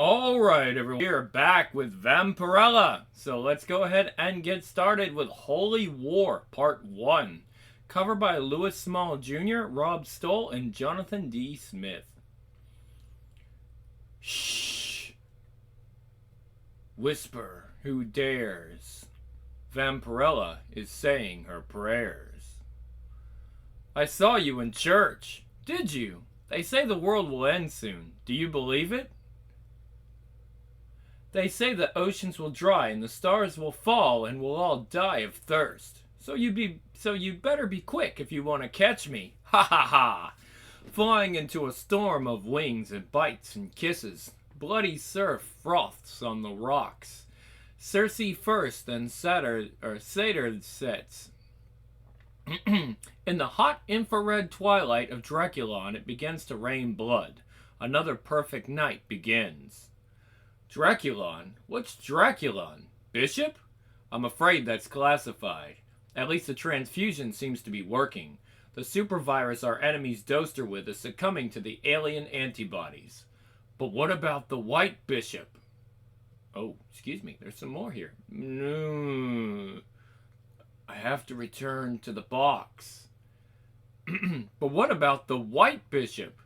Alright everyone, we're back with Vampirella. So let's go ahead and get started with Holy War Part 1. Covered by Lewis Small Jr., Rob Stoll, and Jonathan D. Smith. Shh. Whisper who dares. Vampirella is saying her prayers. I saw you in church. Did you? They say the world will end soon. Do you believe it? They say the oceans will dry and the stars will fall and we'll all die of thirst. So you better be quick if you want to catch me. Ha ha ha! Flying into a storm of wings and bites and kisses. Bloody surf froths on the rocks. Circe first, then Satyr sets. In the hot infrared twilight of Draculon, it begins to rain blood. Another perfect night begins. Draculon? What's Draculon? Bishop? I'm afraid that's classified. At least the transfusion seems to be working. The supervirus our enemies dosed her with is succumbing to the alien antibodies. But what about the White Bishop? Oh, excuse me, there's some more here. No. I have to return to the box. But what about the White Bishop?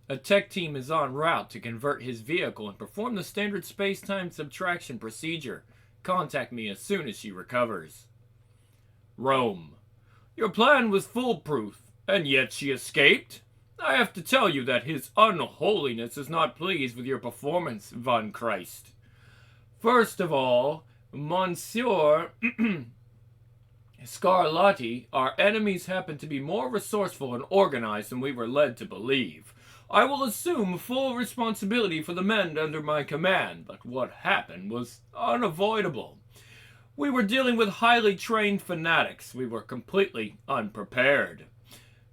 A tech team is en route to convert his vehicle and perform the standard space-time subtraction procedure. Contact me as soon as she recovers. Rome. Your plan was foolproof, and yet she escaped? I have to tell you that His Unholiness is not pleased with your performance, von Kriest. First of all, Monsieur Scarlatti, our enemies happen to be more resourceful and organized than we were led to believe. I will assume full responsibility for the men under my command, but what happened was unavoidable. We were dealing with highly trained fanatics. We were completely unprepared.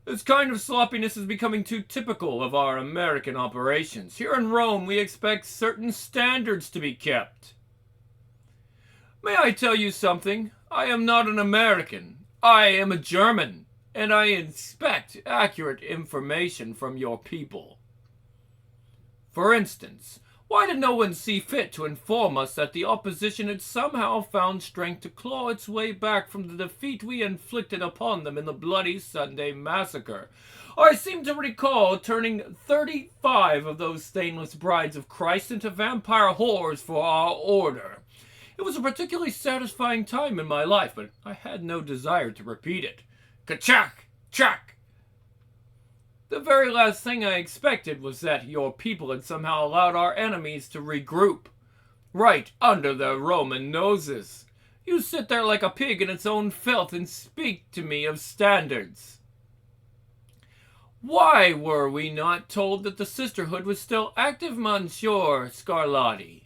This kind of sloppiness is becoming too typical of our American operations. Here in Rome, we expect certain standards to be kept. May I tell you something? I am not an American. I am a German. And I expect accurate information from your people. For instance, why did no one see fit to inform us that the opposition had somehow found strength to claw its way back from the defeat we inflicted upon them in the Bloody Sunday Massacre? I seem to recall turning 35 of those stainless brides of Christ into vampire whores for our order. It was a particularly satisfying time in my life, but I had no desire to repeat it. Ka-chack! Chack! The very last thing I expected was that your people had somehow allowed our enemies to regroup. Right under their Roman noses. You sit there like a pig in its own filth and speak to me of standards. Why were we not told that the sisterhood was still active, Monsieur Scarlatti?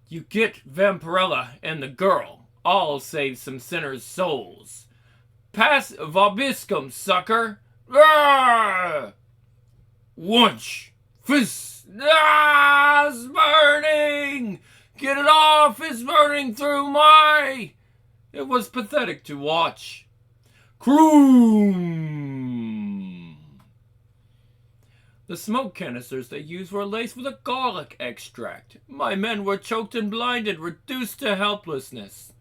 You get Vampirella and the girl. I'll save some sinners' souls. Pass vobiscum, sucker! Arrgh! Wunch! Fist! Ah! It's burning! Get it off! It's burning through my... It was pathetic to watch. Croom! The smoke canisters they used were laced with a garlic extract. My men were choked and blinded, reduced to helplessness.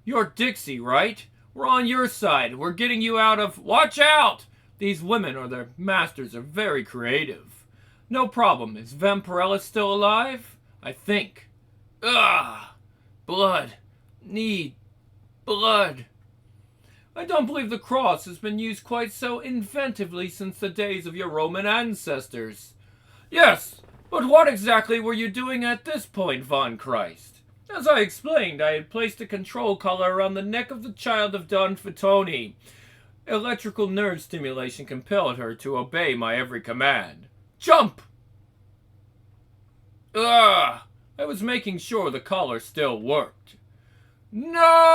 You're Dixie, right? We're on your side. We're getting you out of... Watch out! These women or their masters are very creative. No problem. Is Vampirella still alive? I think. Ugh! Blood. Need. Blood. I don't believe the cross has been used quite so inventively since the days of your Roman ancestors. Yes, but what exactly were you doing at this point, von Kriest? As I explained, I had placed a control collar around the neck of the child of Don Fatoni. Electrical nerve stimulation compelled her to obey my every command. Jump! Ugh! I was making sure the collar still worked. No!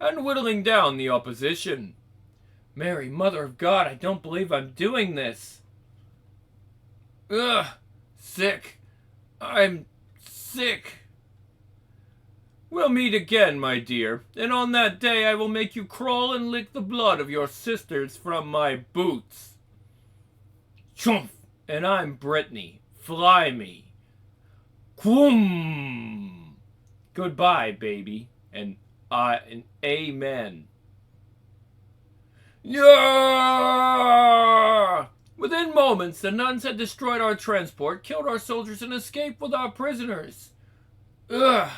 And whittling down the opposition. Mary, Mother of God, I don't believe I'm doing this. Ugh! Sick. I'm sick. We'll meet again, my dear, and on that day I will make you crawl and lick the blood of your sisters from my boots. Chumph! And I'm Brittany. Fly me. Quoom! Goodbye, baby. And amen. Yeah! Within moments, the nuns had destroyed our transport, killed our soldiers, and escaped with our prisoners. Ugh!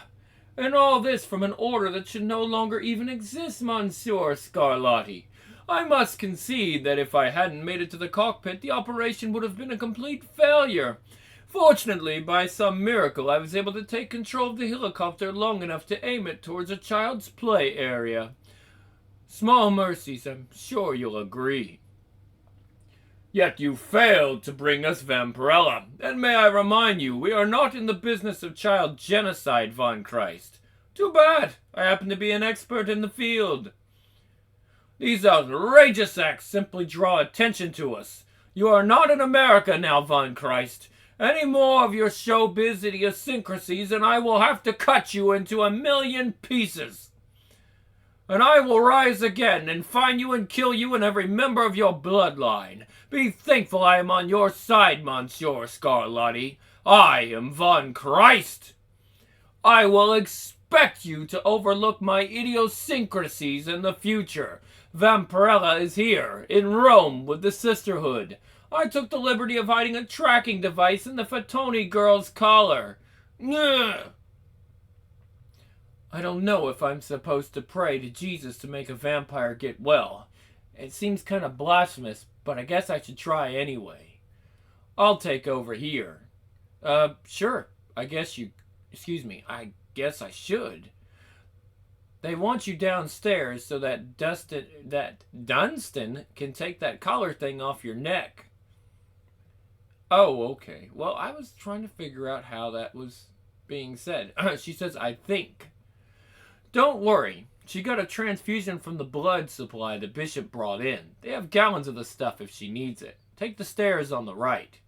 And all this from an order that should no longer even exist, Monsieur Scarlatti. I must concede that if I hadn't made it to the cockpit, the operation would have been a complete failure. Fortunately, by some miracle, I was able to take control of the helicopter long enough to aim it towards a child's play area. Small mercies, I'm sure you'll agree. Yet you failed to bring us Vampirella, and may I remind you, we are not in the business of child genocide, Von Kriest. Too bad, I happen to be an expert in the field. These outrageous acts simply draw attention to us. You are not in America now, Von Kriest. Any more of your showbiz idiosyncrasies and I will have to cut you into 1,000,000 pieces. And I will rise again and find you and kill you and every member of your bloodline. Be thankful I am on your side, Monsieur Scarlatti. I am Von Kriest. I will expect you to overlook my idiosyncrasies in the future. Vampirella is here, in Rome, with the Sisterhood. I took the liberty of hiding a tracking device in the Fatoni girl's collar. Ugh. I don't know if I'm supposed to pray to Jesus to make a vampire get well. It seems kind of blasphemous, but I guess I should try anyway. I'll take over here. Sure. I guess I should. They want you downstairs so that Dunstan can take that collar thing off your neck. Oh, okay. Well, I was trying to figure out how that was being said. She says, I think. Don't worry. She got a transfusion from the blood supply the bishop brought in. They have gallons of the stuff if she needs it. Take the stairs on the right.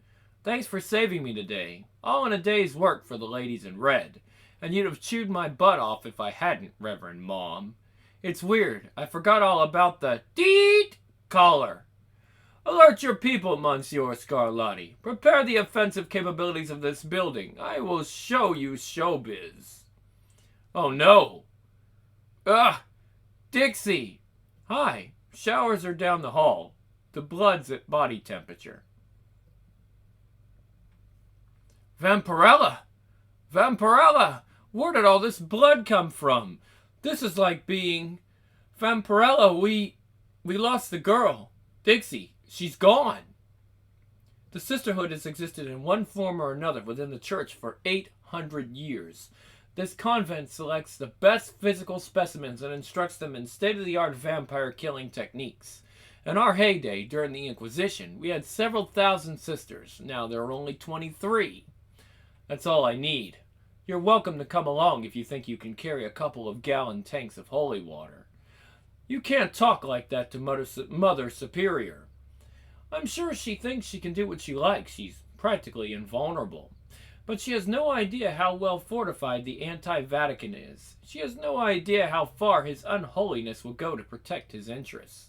Thanks for saving me today. All in a day's work for the ladies in red. And you'd have chewed my butt off if I hadn't, Reverend Mom. It's weird. I forgot all about the DEET collar. Alert your people, Monsieur Scarlatti. Prepare the offensive capabilities of this building. I will show you showbiz. Oh no. Ugh! Dixie! Hi. Showers are down the hall. The blood's at body temperature. Vampirella! Vampirella! Where did all this blood come from? This is like being... Vampirella, we lost the girl. Dixie, she's gone. The Sisterhood has existed in one form or another within the church for 800 years. This convent selects the best physical specimens and instructs them in state-of-the-art vampire-killing techniques. In our heyday, during the Inquisition, we had several thousand sisters. Now there are only 23. That's all I need. You're welcome to come along if you think you can carry a couple of gallon tanks of holy water. You can't talk like that to Mother Superior. I'm sure she thinks she can do what she likes. She's practically invulnerable. But she has no idea how well fortified the anti-Vatican is. She has no idea how far His Unholiness will go to protect his interests.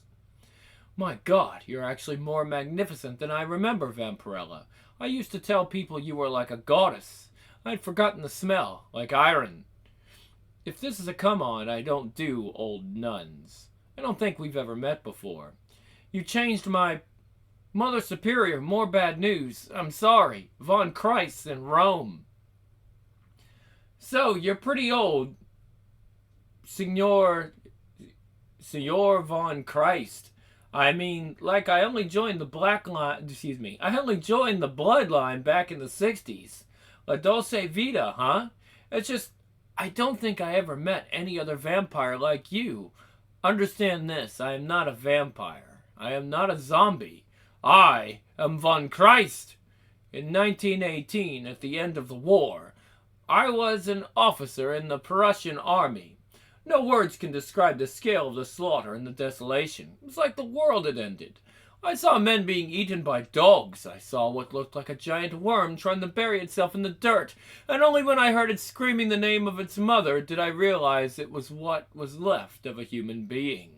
My God, you're actually more magnificent than I remember, Vampirella. I used to tell people you were like a goddess. I'd forgotten the smell, like iron. If this is a come-on, I don't do old nuns. I don't think we've ever met before. You changed my... Mother Superior, more bad news. I'm sorry. Von Kriest in Rome. So, you're pretty old, Signor Von Kriest. I mean, like I only joined the I only joined the bloodline back in the 60s. La Dolce Vita, huh? It's just, I don't think I ever met any other vampire like you. Understand this, I am not a vampire. I am not a zombie. I am Von Kriest. In 1918, at the end of the war, I was an officer in the Prussian army. No words can describe the scale of the slaughter and the desolation. It was like the world had ended. I saw men being eaten by dogs. I saw what looked like a giant worm trying to bury itself in the dirt. And only when I heard it screaming the name of its mother did I realize it was what was left of a human being.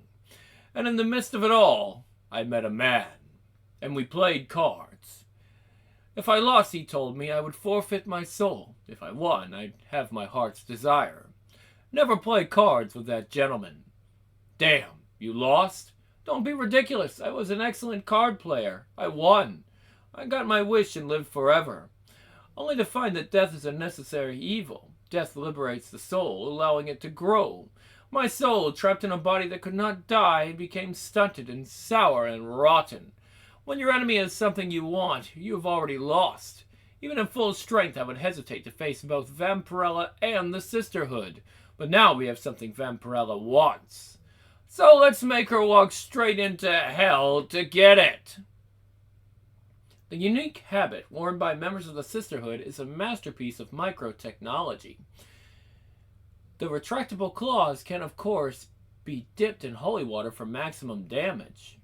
And in the midst of it all, I met a man. and we played cards. If I lost, he told me, I would forfeit my soul. If I won, I'd have my heart's desire. Never play cards with that gentleman. Damn, you lost? Don't be ridiculous. I was an excellent card player. I won. I got my wish and lived forever. Only to find that death is a necessary evil. Death liberates the soul, allowing it to grow. My soul, trapped in a body that could not die, became stunted and sour and rotten. When your enemy is something you want, you have already lost. Even in full strength, I would hesitate to face both Vampirella and the Sisterhood. But now we have something Vampirella wants. So let's make her walk straight into hell to get it. The unique habit worn by members of the Sisterhood is a masterpiece of microtechnology. The retractable claws can, of course, be dipped in holy water for maximum damage.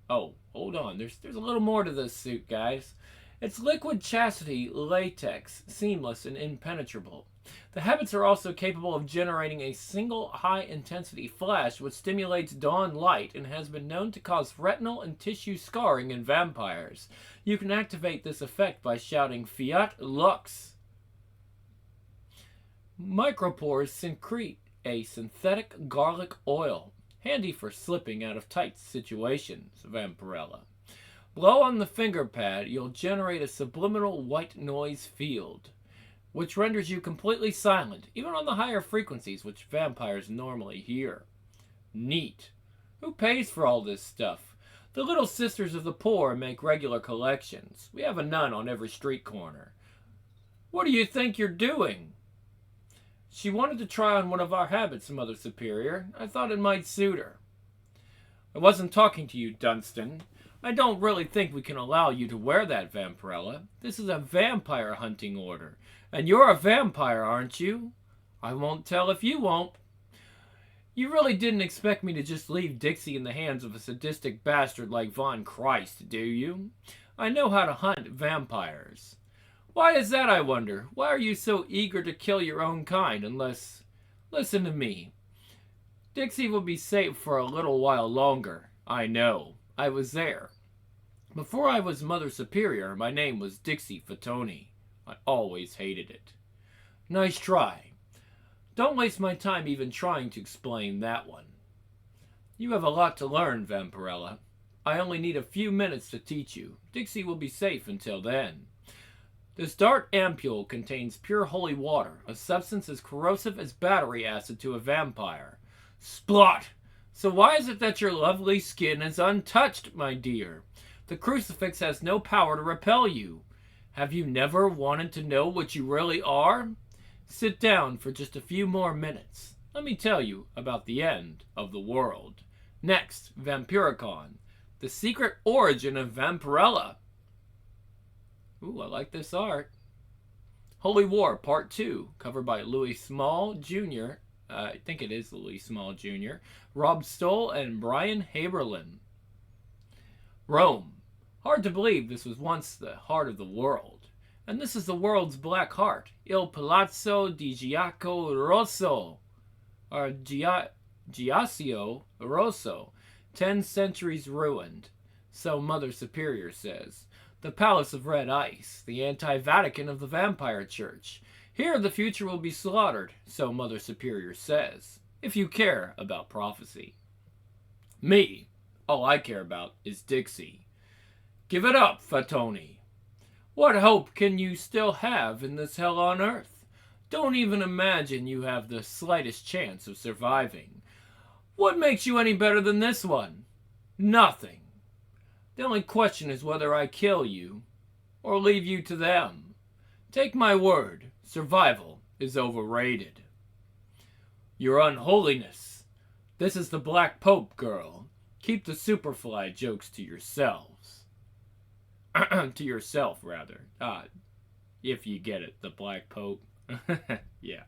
Oh, hold on. There's a little more to this suit, guys. It's liquid chastity latex, seamless and impenetrable. The habits are also capable of generating a single high-intensity flash which stimulates dawn light and has been known to cause retinal and tissue scarring in vampires. You can activate this effect by shouting Fiat Lux. Micropores secrete a synthetic garlic oil, handy for slipping out of tight situations, Vampirella. Blow on the finger pad, you'll generate a subliminal white noise field, which renders you completely silent, even on the higher frequencies which vampires normally hear. Neat. Who pays for all this stuff? The Little Sisters of the Poor make regular collections. We have a nun on every street corner. What do you think you're doing? She wanted to try on one of our habits, Mother Superior. I thought it might suit her. I wasn't talking to you, Dunstan. I don't really think we can allow you to wear that, Vampirella. This is a vampire hunting order. And you're a vampire, aren't you? I won't tell if you won't. You really didn't expect me to just leave Dixie in the hands of a sadistic bastard like Von Kriest, do you? I know how to hunt vampires. Why is that, I wonder? Why are you so eager to kill your own kind unless... Listen to me. Dixie will be safe for a little while longer. I know. I was there. Before I was Mother Superior, my name was Dixie Fatoni. I always hated it. Nice try. Don't waste my time even trying to explain that one. You have a lot to learn, Vampirella. I only need a few minutes to teach you. Dixie will be safe until then. This dart ampule contains pure holy water, a substance as corrosive as battery acid to a vampire. Splot! So why is it that your lovely skin is untouched, my dear? The crucifix has no power to repel you. Have you never wanted to know what you really are? Sit down for just a few more minutes. Let me tell you about the end of the world. Next, Vampiricon, the secret origin of Vampirella. Ooh, I like this art. Holy War, Part 2, covered by Louis Small, Jr., I think it is Louis Small, Jr., Rob Stoll, and Brian Haberlin. Rome. Hard to believe this was once the heart of the world. And this is the world's black heart, Il Palazzo di Giaco Rosso, or Giacio Rosso, 10 centuries ruined, so Mother Superior says. The Palace of Red Ice, the anti-Vatican of the Vampire Church. Here the future will be slaughtered, so Mother Superior says, if you care about prophecy. Me, all I care about is Dixie. Give it up, Fatoni. What hope can you still have in this hell on earth? Don't even imagine you have the slightest chance of surviving. What makes you any better than this one? Nothing. The only question is whether I kill you or leave you to them. Take my word, survival is overrated. Your Unholiness, this is the Black Pope, girl. Keep the Superfly jokes to yourselves. To yourself, rather. If you get it, the Black Pope. Yeah.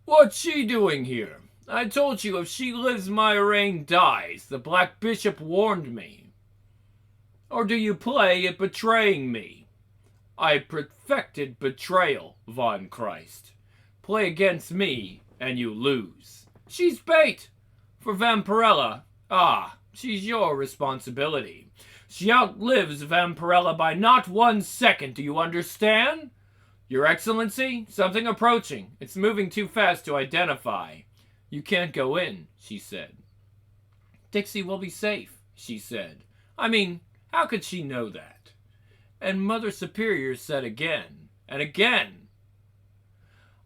What's she doing here? I told you if she lives, my reign dies. The Black Bishop warned me. Or do you play at betraying me? I perfected betrayal, Von Kriest. Play against me, and you lose. She's bait! For Vampirella, She's your responsibility. She outlives Vampirella by not 1 second, do you understand? Your Excellency, something approaching. It's moving too fast to identify. You can't go in, she said. Dixie will be safe, she said. I mean, how could she know that? And Mother Superior said again, and again.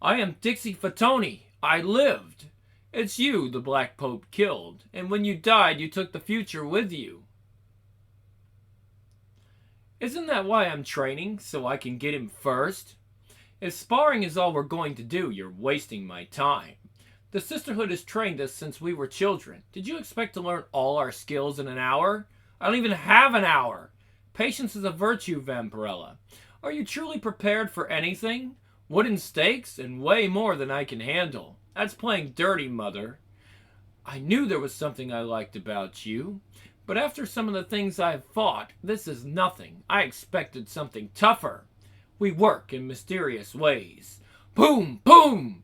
I am Dixie Fatoni. I lived. It's you the Black Pope killed, and when you died, you took the future with you. Isn't that why I'm training, so I can get him first? If sparring is all we're going to do, you're wasting my time. The Sisterhood has trained us since we were children. Did you expect to learn all our skills in an hour? I don't even have an hour. Patience is a virtue, Vampirella. Are you truly prepared for anything? Wooden stakes and way more than I can handle. That's playing dirty, Mother. I knew there was something I liked about you. But after some of the things I've fought, this is nothing. I expected something tougher. We work in mysterious ways. Boom! Boom!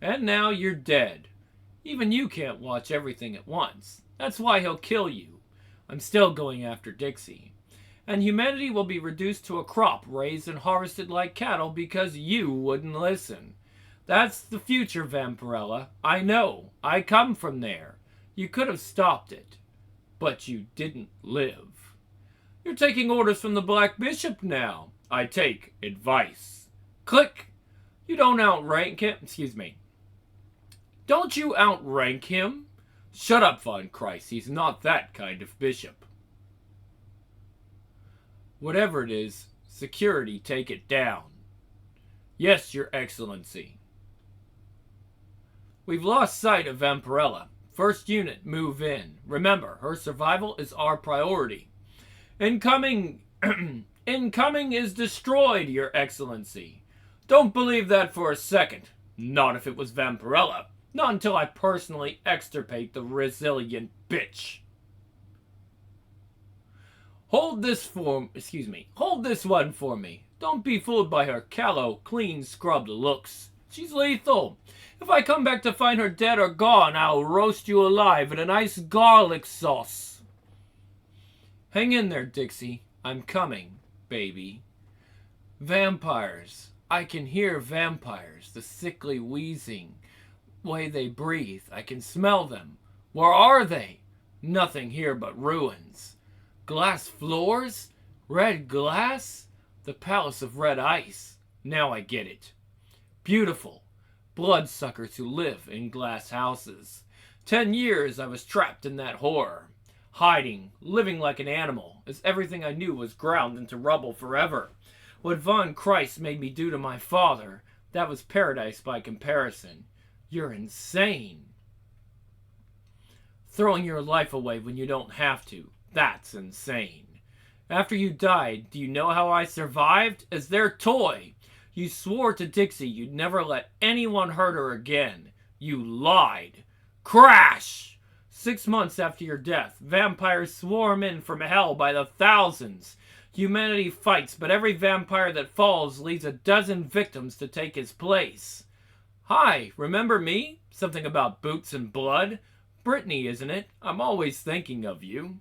And now you're dead. Even you can't watch everything at once. That's why he'll kill you. I'm still going after Dixie. And humanity will be reduced to a crop raised and harvested like cattle because you wouldn't listen. That's the future, Vampirella. I know. I come from there. You could have stopped it. But you didn't live. You're taking orders from the Black Bishop now. I take advice. Click. You don't outrank him. Excuse me. Don't you outrank him? Shut up, Von Kriest. He's not that kind of bishop. Whatever it is, security, take it down. Yes, Your Excellency. We've lost sight of Vampirella. First unit, move in. Remember, her survival is our priority. Incoming... Incoming is destroyed, Your Excellency. Don't believe that for a second. Not if it was Vampirella. Not until I personally extirpate the resilient bitch. Hold this one for me. Don't be fooled by her callow, clean scrubbed looks. She's lethal. If I come back to find her dead or gone, I'll roast you alive in a nice garlic sauce. Hang in there, Dixie. I'm coming, baby. Vampires. I can hear vampires. The sickly wheezing way they breathe. I can smell them. Where are they? Nothing here but ruins. Glass floors? Red glass? The palace of red ice. Now I get it. Beautiful. Bloodsuckers who live in glass houses. 10 years I was trapped in that horror. Hiding, living like an animal, as everything I knew was ground into rubble forever. What Von Kriest made me do to my father, that was paradise by comparison. You're insane. Throwing your life away when you don't have to, that's insane. After you died, do you know how I survived? As their toy. You swore to Dixie you'd never let anyone hurt her again. You lied. Crash! 6 months after your death, vampires swarm in from hell by the thousands. Humanity fights, but every vampire that falls leaves a dozen victims to take his place. Hi, remember me? Something about boots and blood? Brittany, isn't it? I'm always thinking of you.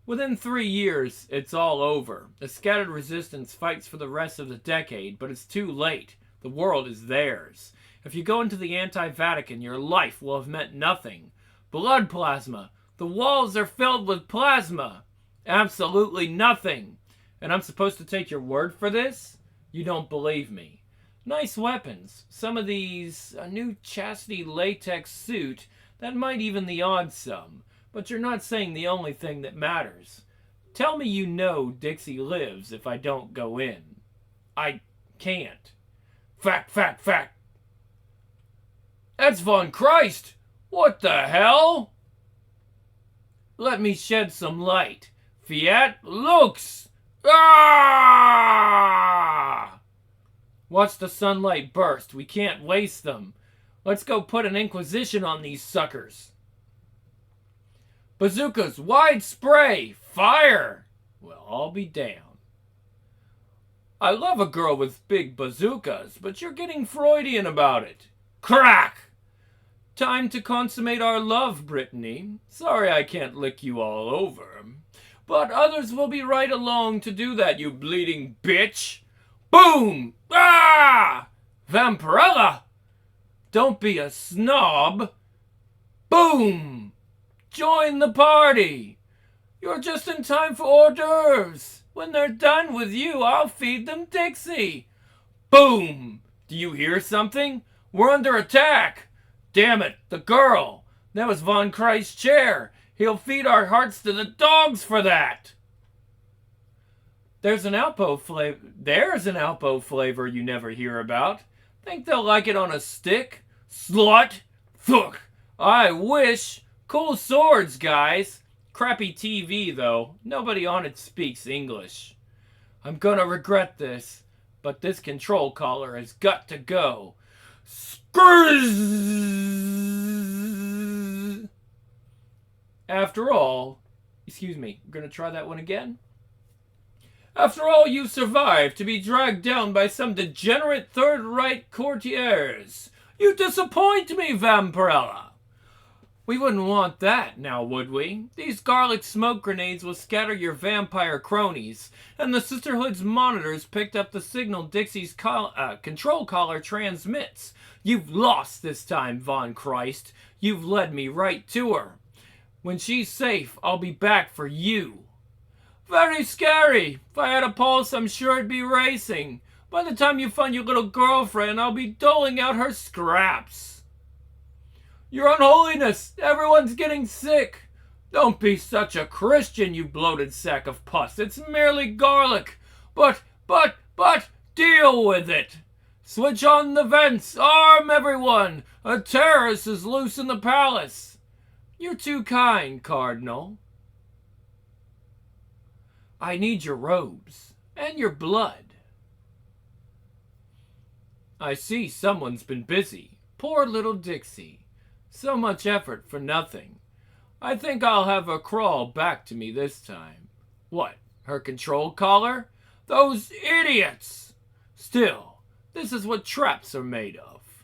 Within 3 years, it's all over. The scattered resistance fights for the rest of the decade, but it's too late. The world is theirs. If you go into the anti-Vatican, your life will have meant nothing. Blood plasma. The walls are filled with plasma. Absolutely nothing. And I'm supposed to take your word for this? You don't believe me. Nice weapons. Some of these, a new chastity latex suit, that might even the odd sum. But you're not saying the only thing that matters. Tell me you know Dixie lives if I don't go in. I can't. Fact, fact, fact. That's Von Kriest. What the hell? Let me shed some light. Fiat Lux. Ah! Watch the sunlight burst. We can't waste them. Let's go put an inquisition on these suckers. Bazookas, wide spray, fire! Well, I'll be damned. I love a girl with big bazookas, but you're getting Freudian about it. Crack! Time to consummate our love, Brittany. Sorry I can't lick you all over. But others will be right along to do that, you bleeding bitch. Boom! Ah! Vampirella! Don't be a snob. Boom! Join the party. You're just in time for hors d'oeuvres. When they're done with you, I'll feed them Dixie. Boom! Do you hear something? We're under attack. Damn it, the girl. That was Von Kriest's chair. He'll feed our hearts to the dogs for that. There's an Alpo flavor you never hear about. Think they'll like it on a stick? Slut! Fuck! I wish. Cool swords, guys. Crappy TV, though. Nobody on it speaks English. I'm gonna regret this, but this control collar has got to go. Skrrrzzz! After all, excuse me, I'm gonna try that one again. After all, you survived to be dragged down by some degenerate third-rate courtiers. You disappoint me, Vampirella. We wouldn't want that, now would we? These garlic smoke grenades will scatter your vampire cronies, and the Sisterhood's monitors picked up the signal Dixie's control collar transmits. You've lost this time, Von Kriest. You've led me right to her. When she's safe, I'll be back for you. Very scary. If I had a pulse, I'm sure it'd be racing. By the time you find your little girlfriend, I'll be doling out her scraps. Your Unholiness, everyone's getting sick. Don't be such a Christian, you bloated sack of pus. It's merely garlic. But, deal with it. Switch on the vents. Arm everyone. A terrorist is loose in the palace. You're too kind, Cardinal. I need your robes and your blood. I see someone's been busy. Poor little Dixie. So much effort for nothing. I think I'll have her crawl back to me this time. What, her control collar? Those idiots! Still, this is what traps are made of.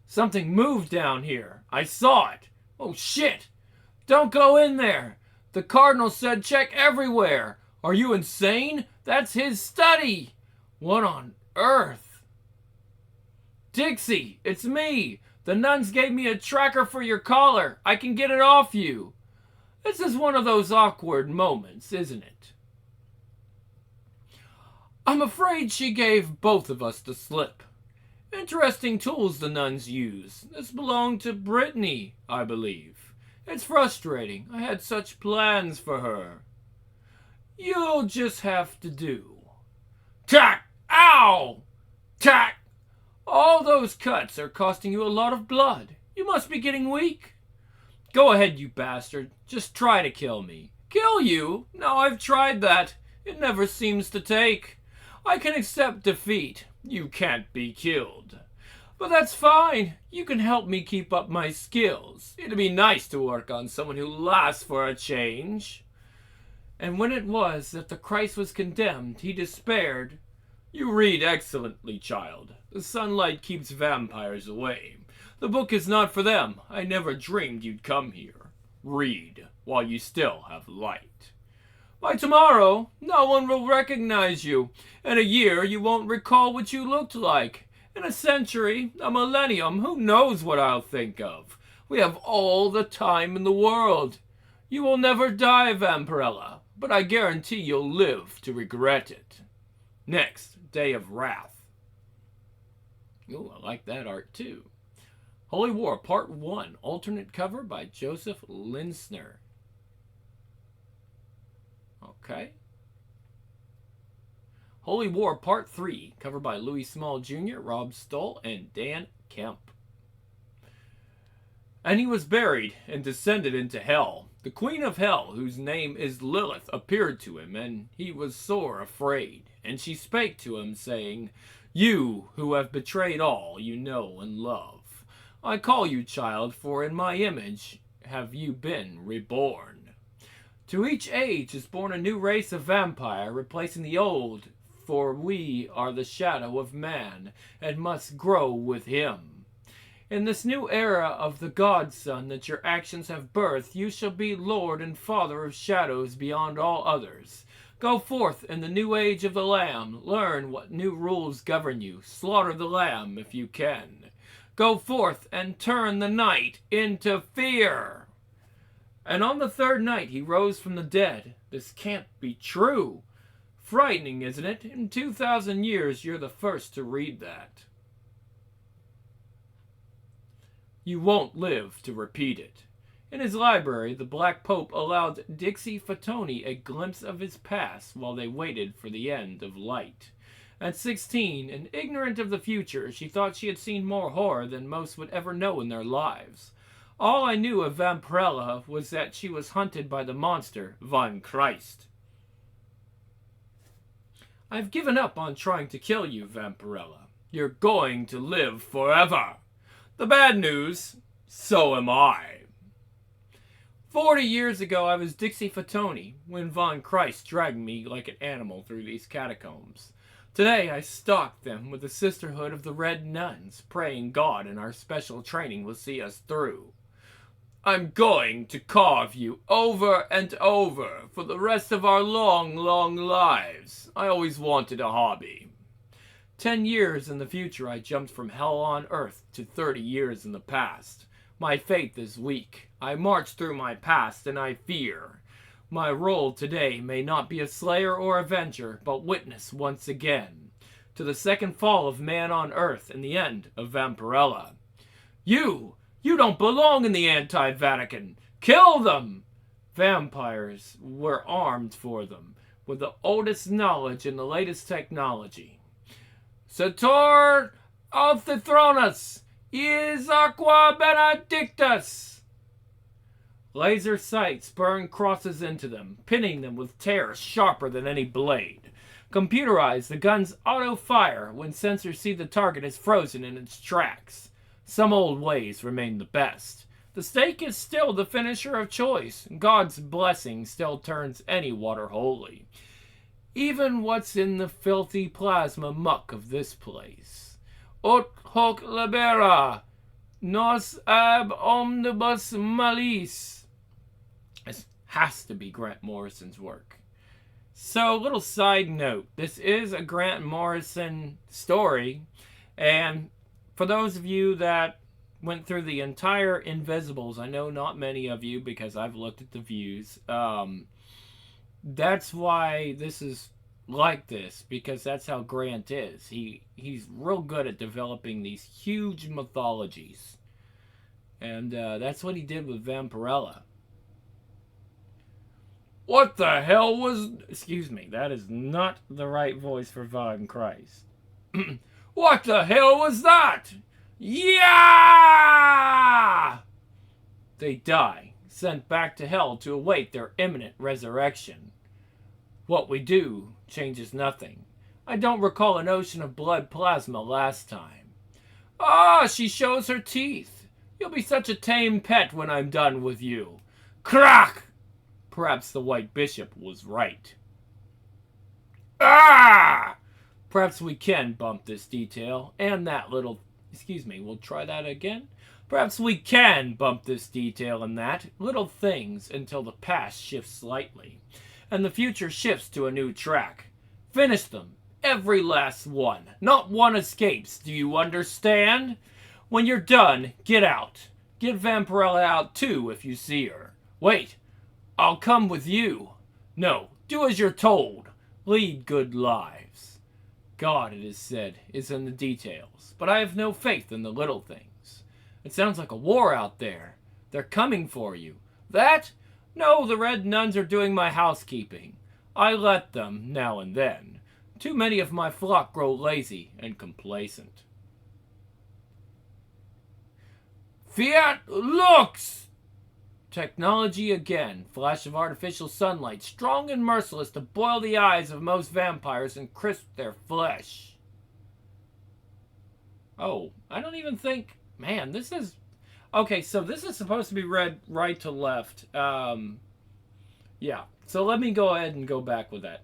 Something moved down here. I saw it. Oh shit! Don't go in there! The Cardinal said check everywhere! Are you insane? That's his study! What on earth? Dixie, it's me! The nuns gave me a tracker for your collar. I can get it off you. This is one of those awkward moments, isn't it? I'm afraid she gave both of us the slip. Interesting tools the nuns use. This belonged to Brittany, I believe. It's frustrating. I had such plans for her. You'll just have to do. Tack! Ow! Tack! All those cuts are costing you a lot of blood. You must be getting weak. Go ahead, you bastard. Just try to kill me. Kill you? No, I've tried that. It never seems to take. I can accept defeat. You can't be killed. But that's fine. You can help me keep up my skills. It'd be nice to work on someone who lasts for a change. And when it was that the Kriest was condemned, he despaired. You read excellently, child. The sunlight keeps vampires away. The book is not for them. I never dreamed you'd come here. Read while you still have light. By tomorrow, no one will recognize you. In a year, you won't recall what you looked like. In a century, a millennium, who knows what I'll think of? We have all the time in the world. You will never die, Vampirella, but I guarantee you'll live to regret it. Next, Day of Wrath. Ooh, I like that art too. Holy War, Part 1, alternate cover by Joseph Linsner. Okay. Holy War, Part 3, cover by Louis Small Jr., Rob Stoll, and Dan Kemp. And he was buried and descended into hell. The Queen of Hell, whose name is Lilith, appeared to him, and he was sore afraid. And she spake to him, saying, You, who have betrayed all you know and love, I call you child, for in my image have you been reborn. To each age is born a new race of vampire, replacing the old, for we are the shadow of man, and must grow with him. In this new era of the godson that your actions have birthed, you shall be lord and father of shadows beyond all others. Go forth in the new age of the Lamb. Learn what new rules govern you. Slaughter the Lamb if you can. Go forth and turn the night into fear. And on the third night he rose from the dead. This can't be true. Frightening, isn't it? In 2,000 years, you're the first to read that. You won't live to repeat it. In his library, the Black Pope allowed Dixie Fatoni a glimpse of his past while they waited for the end of light. At 16, and ignorant of the future, she thought she had seen more horror than most would ever know in their lives. All I knew of Vampirella was that she was hunted by the monster, Von Kriest. I've given up on trying to kill you, Vampirella. You're going to live forever. The bad news, so am I. 40 years ago, I was Dixie Fatoni when Von Kriest dragged me like an animal through these catacombs. Today, I stalked them with the Sisterhood of the Red Nuns, praying God and our special training will see us through. I'm going to carve you over and over for the rest of our long, long lives. I always wanted a hobby. 10 years in the future, I jumped from hell on earth to 30 years in the past. My faith is weak. I march through my past and I fear. My role today may not be a slayer or avenger, but witness once again to the second fall of man on earth and the end of Vampirella. You don't belong in the anti-Vatican. Kill them! Vampires were armed for them with the oldest knowledge and the latest technology. Sator Althithronus is aqua benedictus. Laser sights burn crosses into them, pinning them with tears sharper than any blade. Computerized, the guns auto-fire when sensors see the target is frozen in its tracks. Some old ways remain the best. The stake is still the finisher of choice. God's blessing still turns any water holy. Even what's in the filthy plasma muck of this place. Ut hoc libera, nos ab omnibus malis. This has to be Grant Morrison's work. So, little side note. This is a Grant Morrison story. And for those of you that went through the entire Invisibles, I know not many of you because I've looked at the views. That's why this is like this, because that's how Grant is. He's real good at developing these huge mythologies. And that's what he did with Vampirella. What the hell was... Excuse me, that is not the right voice for Von Kriest. What the hell was that? Yeah! They die, sent back to hell to await their imminent resurrection. What we do changes nothing. I don't recall an ocean of blood plasma last time. Ah, she shows her teeth. You'll be such a tame pet when I'm done with you. Crack! Perhaps the White Bishop was right. Ah! Perhaps we can bump this detail and that little... Excuse me, we'll try that again. Perhaps we can bump this detail and that little things until the past shifts slightly and the future shifts to a new track. Finish them. Every last one. Not one escapes. Do you understand? When you're done, get out. Get Vampirella out too if you see her. Wait. I'll come with you. No, do as you're told. Lead good lives. God, it is said, is in the details, but I have no faith in the little things. It sounds like a war out there. They're coming for you. That? No, the Red Nuns are doing my housekeeping. I let them, now and then. Too many of my flock grow lazy and complacent. Fiat lux! Technology again. Flash of artificial sunlight, strong and merciless to boil the eyes of most vampires and crisp their flesh. Oh, I don't even think... Man, this is... Okay, so this is supposed to be read right to left. Yeah, so let me go ahead and go back with that.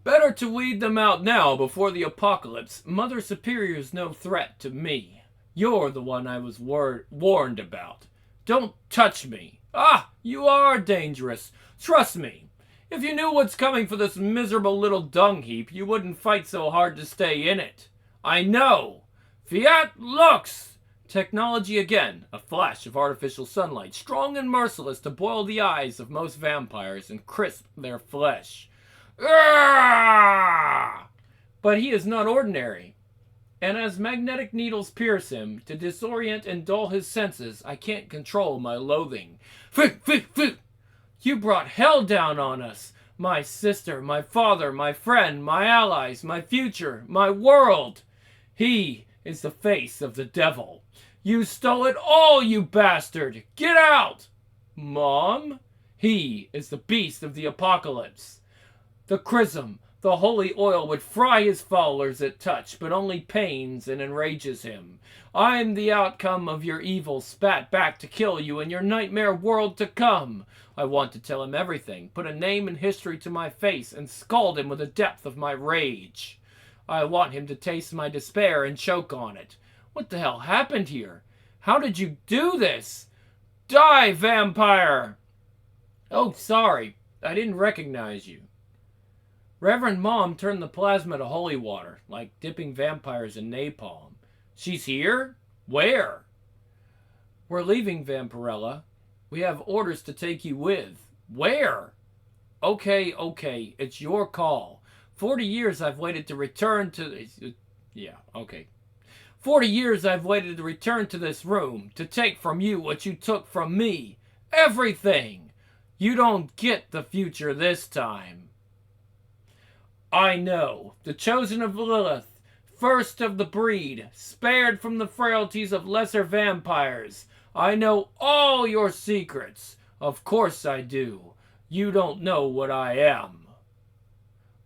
Better to weed them out now before the apocalypse. Mother Superior's no threat to me. You're the one I was warned about. Don't touch me. Ah, you are dangerous. Trust me. If you knew what's coming for this miserable little dung heap, you wouldn't fight so hard to stay in it. I know. Fiat lux! Technology again, a flash of artificial sunlight, strong and merciless to boil the eyes of most vampires and crisp their flesh. Arrgh! But he is not ordinary. And as magnetic needles pierce him, to disorient and dull his senses, I can't control my loathing. Phew! You brought hell down on us. My sister, my father, my friend, my allies, my future, my world. He is the face of the devil. You stole it all, you bastard! Get out! Mom? He is the beast of the apocalypse. The chrism, the holy oil would fry his followers at touch, but only pains and enrages him. I'm the outcome of your evil spat back to kill you in your nightmare world to come. I want to tell him everything, put a name and history to my face, and scald him with the depth of my rage. I want him to taste my despair and choke on it. What the hell happened here? How did you do this? Die, vampire! Oh, sorry. I didn't recognize you. Reverend Mom turned the plasma to holy water, like dipping vampires in napalm. She's here? Where? We're leaving, Vampirella. We have orders to take you with. Where? Okay, it's your call. 40 years I've waited to return to... Yeah, okay. 40 years I've waited to return to this room, to take from you what you took from me. Everything! You don't get the future this time. I know, the chosen of Lilith, first of the breed, spared from the frailties of lesser vampires. I know all your secrets. Of course I do. You don't know what I am.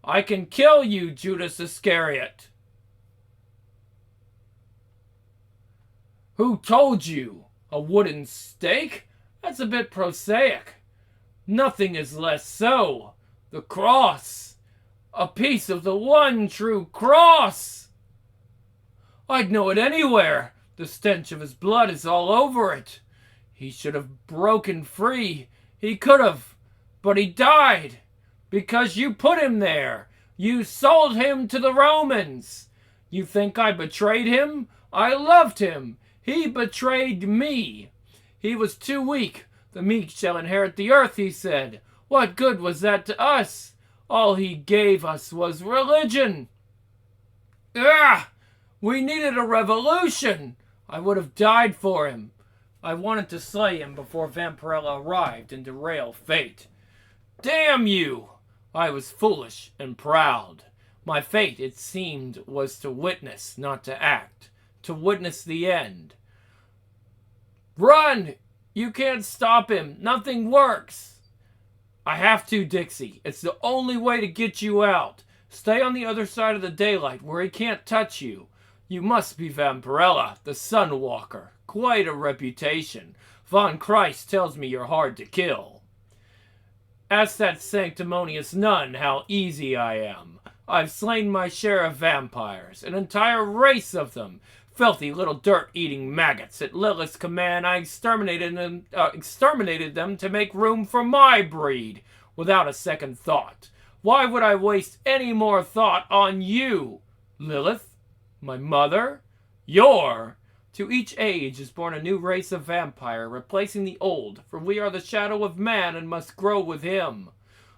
I can kill you, Judas Iscariot. Who told you? A wooden stake? That's a bit prosaic. Nothing is less so. The cross. A piece of the one true cross. I'd know it anywhere. The stench of his blood is all over it. He should have broken free. He could have. But he died. Because you put him there. You sold him to the Romans. You think I betrayed him? I loved him. He betrayed me. He was too weak. The meek shall inherit the earth, he said. What good was that to us? All he gave us was religion. Ah! We needed a revolution. I would have died for him. I wanted to slay him before Vampirella arrived and derail fate. Damn you! I was foolish and proud. My fate, it seemed, was to witness, not to act. To witness the end. Run! You can't stop him. Nothing works. I have to, Dixie. It's the only way to get you out. Stay on the other side of the daylight where he can't touch you. You must be Vampirella, the Sunwalker. Quite a reputation. Von Kriest tells me you're hard to kill. Ask that sanctimonious nun how easy I am. I've slain my share of vampires, an entire race of them. Filthy little dirt-eating maggots. At Lilith's command, I exterminated them to make room for my breed, without a second thought. Why would I waste any more thought on you? Lilith? My mother? To each age is born a new race of vampire, replacing the old, for we are the shadow of man and must grow with him.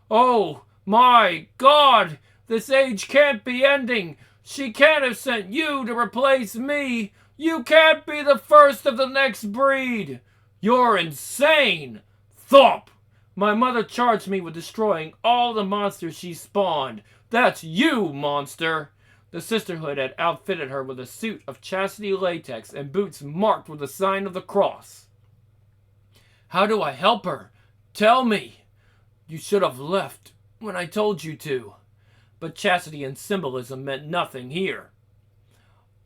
Oh, my God! This age can't be ending! She can't have sent you to replace me! You can't be the first of the next breed! You're insane! Thump! My mother charged me with destroying all the monsters she spawned. That's you, monster! The sisterhood had outfitted her with a suit of chastity latex and boots marked with the sign of the cross. How do I help her? Tell me! You should have left when I told you to. But chastity and symbolism meant nothing here.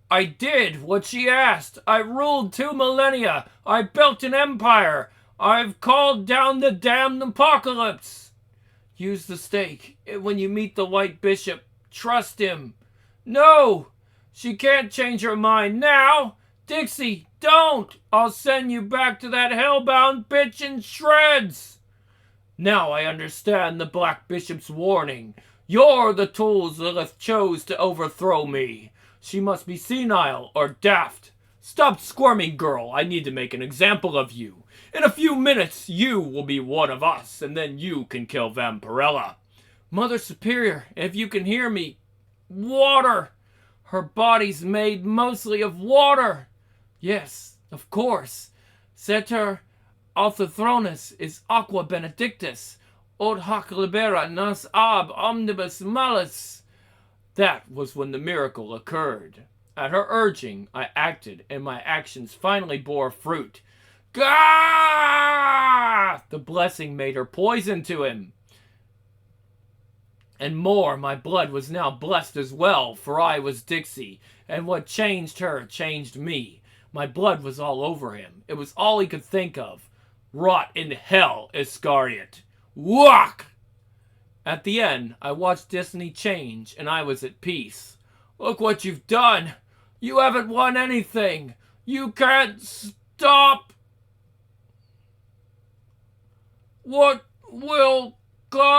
I did what she asked. I ruled 2 millennia. I built an empire. I've called down the damned apocalypse. Use the stake. When you meet the White Bishop, trust him. No! She can't change her mind now! Dixie, don't! I'll send you back to that hellbound bitch in shreds! Now I understand the Black Bishop's warning. You're the tools Lilith chose to overthrow me. She must be senile or daft. Stop squirming, girl. I need to make an example of you. In a few minutes, you will be one of us, and then you can kill Vampirella. Mother Superior, if you can hear me, water. Her body's made mostly of water. Yes, of course. Seter Althethronus is aqua benedictus. Od hoc libera nos ab omnibus malus. That was when the miracle occurred. At her urging, I acted, and my actions finally bore fruit. Gah! The blessing made her poison to him. And more, my blood was now blessed as well, for I was Dixie, and what changed her changed me. My blood was all over him. It was all he could think of. Rot in hell, Iscariot. Walk! At the end, I watched destiny change, and I was at peace. Look what you've done. You haven't won anything. You can't stop. What will come?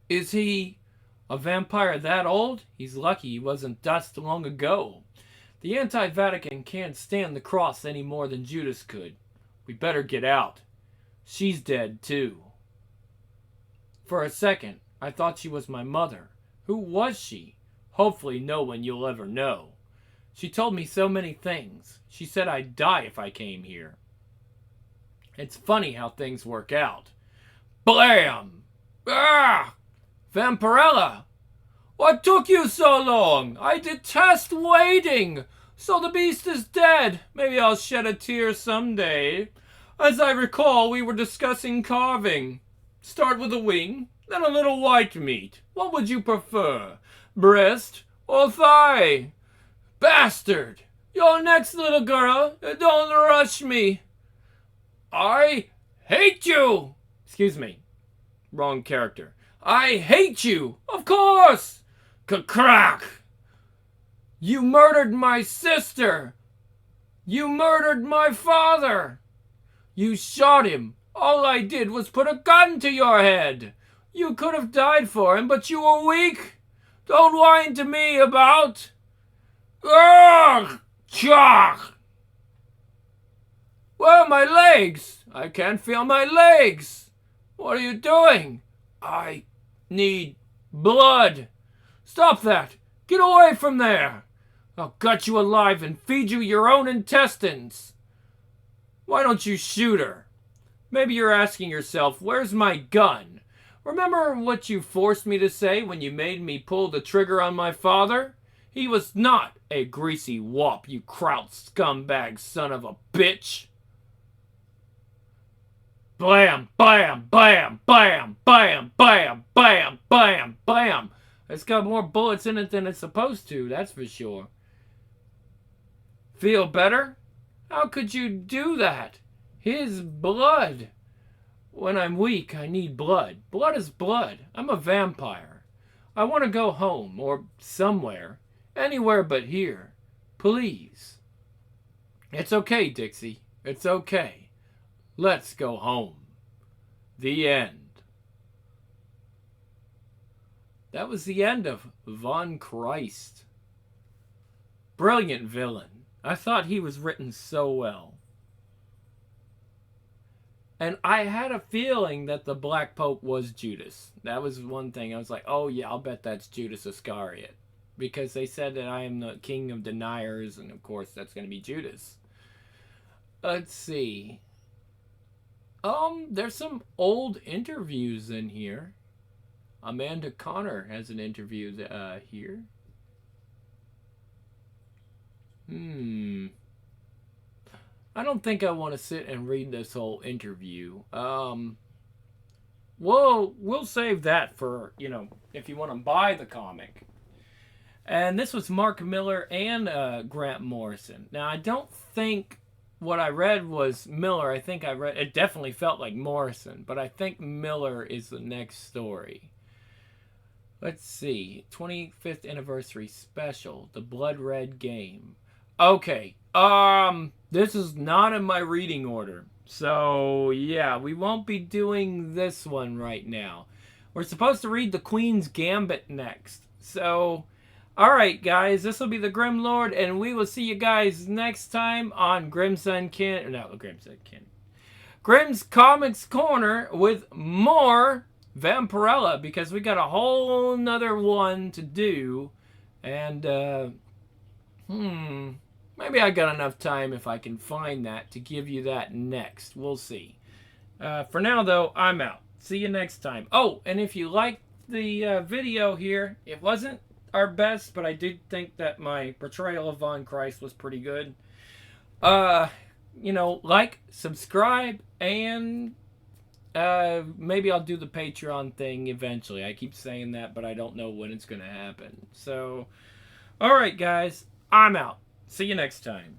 Is he a vampire that old? He's lucky he wasn't dust long ago. The anti-Vatican can't stand the cross any more than Judas could. We better get out. She's dead, too. For a second, I thought she was my mother. Who was she? Hopefully no one you'll ever know. She told me so many things. She said I'd die if I came here. It's funny how things work out. Blam! Ah! Vampirella! What took you so long? I detest waiting! So the beast is dead. Maybe I'll shed a tear someday. As I recall, we were discussing carving. Start with a wing, then a little white meat. What would you prefer? Breast or thigh? Bastard! You're next, little girl. Don't rush me. I hate you! Excuse me. Wrong character. I hate you! Of course! Crack! You murdered my sister! You murdered my father! You shot him! All I did was put a gun to your head! You could have died for him, but you were weak! Don't whine to me about... Ugh! Chok! Where are my legs? I can't feel my legs! What are you doing? I need blood! Stop that! Get away from there! I'll gut you alive and feed you your own intestines! Why don't you shoot her? Maybe you're asking yourself, where's my gun? Remember what you forced me to say when you made me pull the trigger on my father? He was not a greasy wop, you kraut scumbag son of a bitch! Blam, blam, blam, blam, blam, blam, blam, blam, blam. It's got more bullets in it than it's supposed to, that's for sure. Feel better? How could you do that? His blood. When I'm weak, I need blood. Blood is blood. I'm a vampire. I want to go home, or somewhere. Anywhere but here. Please. It's okay, Dixie. It's okay. Let's go home. The end. That was the end of Von Kriest. Brilliant villain. I thought he was written so well. And I had a feeling that the Black Pope was Judas. That was one thing. I was like, oh yeah, I'll bet that's Judas Iscariot. Because they said that I am the king of deniers, and of course that's going to be Judas. Let's see. There's some old interviews in here. Amanda Connor has an interview here. I don't think I want to sit and read this whole interview. We'll save that for, if you want to buy the comic. And this was Mark Miller and Grant Morrison. Now, I don't think what I read was Miller. I think I read it definitely felt like Morrison, but I think Miller is the next story. Let's see. 25th anniversary special, The Blood Red Game. Okay. This is not in my reading order. So, yeah, we won't be doing this one right now. We're supposed to read The Queen's Gambit next. So, alright, guys, this will be the Grim Lord, and we will see you guys next time on Grim's Comics Corner with more Vampirella, because we got a whole nother one to do. And, maybe I got enough time if I can find that to give you that next. We'll see. For now, though, I'm out. See you next time. Oh, and if you liked the video here, it wasn't our best, but I did think that my portrayal of Von Kriest was pretty good. You know, like, subscribe, and maybe I'll do the Patreon thing eventually. I keep saying that, but I don't know when it's going to happen. So, alright, guys, I'm out. See you next time.